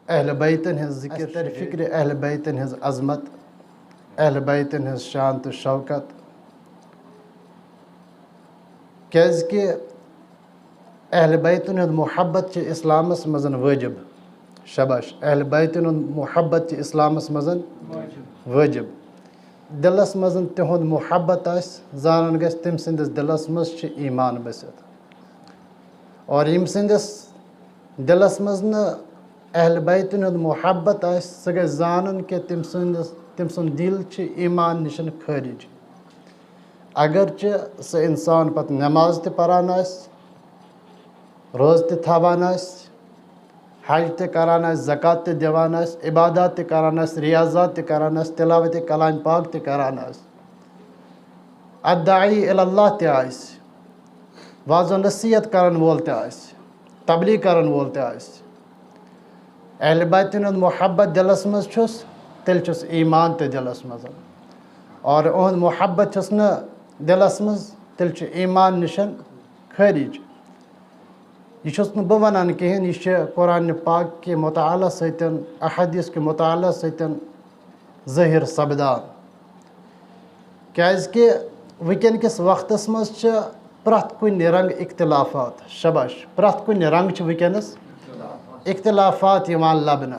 اہل بیتن ہز ذکر تر فکر اہل بیتن ہز عظمت اہل بیتن ہز شان تو شوکت کیاز کہ اہل بیتن ہز محبت چھ اسلامس مزن واجب شباش اہل بیتن ہز محبت چھ اسلامس مزن واجب دلس مزن تہند محبت آس زانن گژھِ تم سندس دلس مز چھ ایمان بسِتھ اور یم سندس دلس مز نہ اہل بیتن ہند محبت آس سہ گژھِ زانن کہ تم سند دل چھ ایمان نشن خارج اگرچہ سہ انسان پتہ نماز تہ پران آس روز تہ تھاوان آس حج تہ کران آس زکات تہ دوان آس عبادات تہ کران آس ریاضات تہ کران آس تلاوت کلام پاک تہ کران آس الداعی الی اللہ تہ آس واض و نصیحت کرن وول تہ آس تبلیغ کرن وول تہ آس اہل بیتن ہند محبت دلس مز چھس تیل چھس ایمان تہ دلس مز اور اہند محبت چھس نہ دلس مز تیل چھ ایمان نشن خارج یہ چھس نہ بہ ونان کہین یہ چھ قرآن پاک کے مطالعہ ستن احادیث کے مطالعہ ستن ظاہر سپدان کیاز کہ ونکین کس وقتس مز چھ پرت کن رنگ اختلافات شباش پرت کن رنگ چھ ونکینس اختلافات یوان لبنہ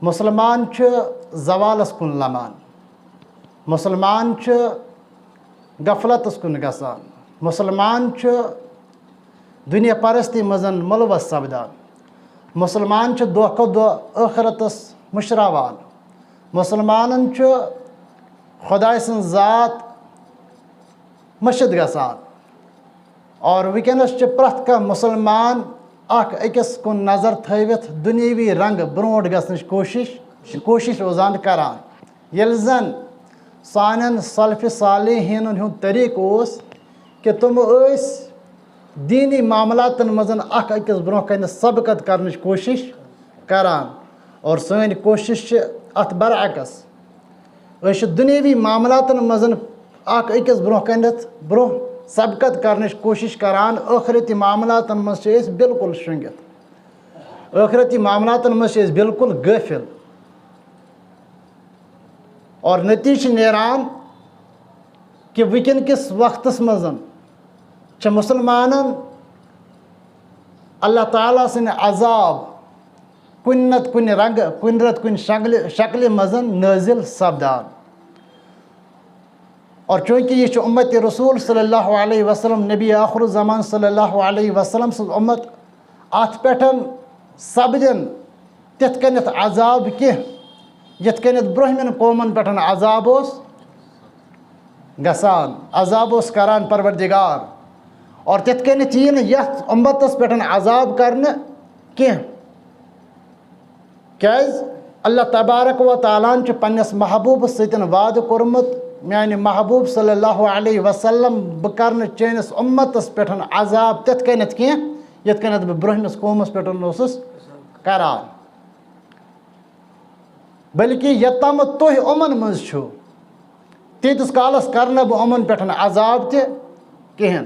مسلمان چھ زوالس کن لمان مسلمان چھ غفلتس کن گژھان مسلمان چھ دنیا پرستی مزن ملوث سپدان مسلمان چھ دۄہ کھۄتہٕ دۄہ ٲخرتس مشراوان مسلمانن چھ خداے سٕنٛز ذات مشد گژھان اور ونکینس چھ پرٛٮ۪تھ کانٛہہ مسلمان اکھ أکِس کُن نظر تھٲوِتھ دُنیٲوی رنگ برونٛٹھ گژھنٕچ کوشش روزان کران ییٚلہِ زن سانٮ۪ن سلفِ صالحیٖنن ہُنٛد طریقہٕ اوس کہ تِم ٲسۍ دینی معاملاتن مزن اکھ أکِس برونٛہہ کنہِ سبقت کرنٕچ کوشش کران اور سٲنۍ کوشش چھ اتھ برعکس أسۍ چھِ دُنیٲوی معاملاتن مزن اکھ أکِس برونٛہہ کنٮ۪تھ برونٛہہ سبقت کرنٕچ کوشش کران ٲخرتی معاملاتن منٛز چھِ أسۍ بالکل شرٛنگِتھ ٲخرتی معاملاتن منٛز چھِ أسۍ بالکل غٲفِل اور نتیجہ چھُ نیران کہ ونکین کس وقتس منٛز چھ مسلمانن اللہ تعالیٰ سٕنٛدِ عذاب کُنہِ نتہٕ کُنہِ رنگہٕ کُنہِ رٮ۪تہٕ کُنہِ شکلہِ منٛز نٲزِل سپدان اور چونکہ یہ چھُ اُمتِ رسول صلی اللہ علیہ وسلم نبی آخر الزمان صلی اللہ علیہ وسلم سٕنٛز اُمت اتھ پٮ۪ٹھ سپدن تِتھ کٔنٮ۪تھ عذاب کینٛہہ یِتھ کٔنٮ۪تھ برونٛہمٮ۪ن قومن پٮ۪ٹھ عذاب اوس گژھان عذاب اوس کران پروردگار اور تِتھ کٔنٮ۪تھ یی نہٕ یتھ اُمتس پٮ۪ٹھ عذاب کرنہٕ کینٛہہ کیازِ اللہ تبارک و تعالیٰ ہن چھُ پننِس محبوٗبس سۭتۍ وعدٕ کوٚرمُت میانہِ محبوٗب صلی اللہ علیہ وسلم بہٕ کرٕ نہٕ چٲنِس اُمتس پٮ۪ٹھ عذاب تِتھ کٔنٮ۪تھ کینٛہہ یِتھ کٔنٮ۪تھ بہٕ برونٛہمِس قومس پٮ۪ٹھ اوسُس کران بلکہ یوٚتامَتھ تُہۍ یِمن منٛز چھُو تیٖتِس کالس کرٕ نہٕ بہٕ یِمن پٮ۪ٹھ عذاب تہِ کِہیٖنۍ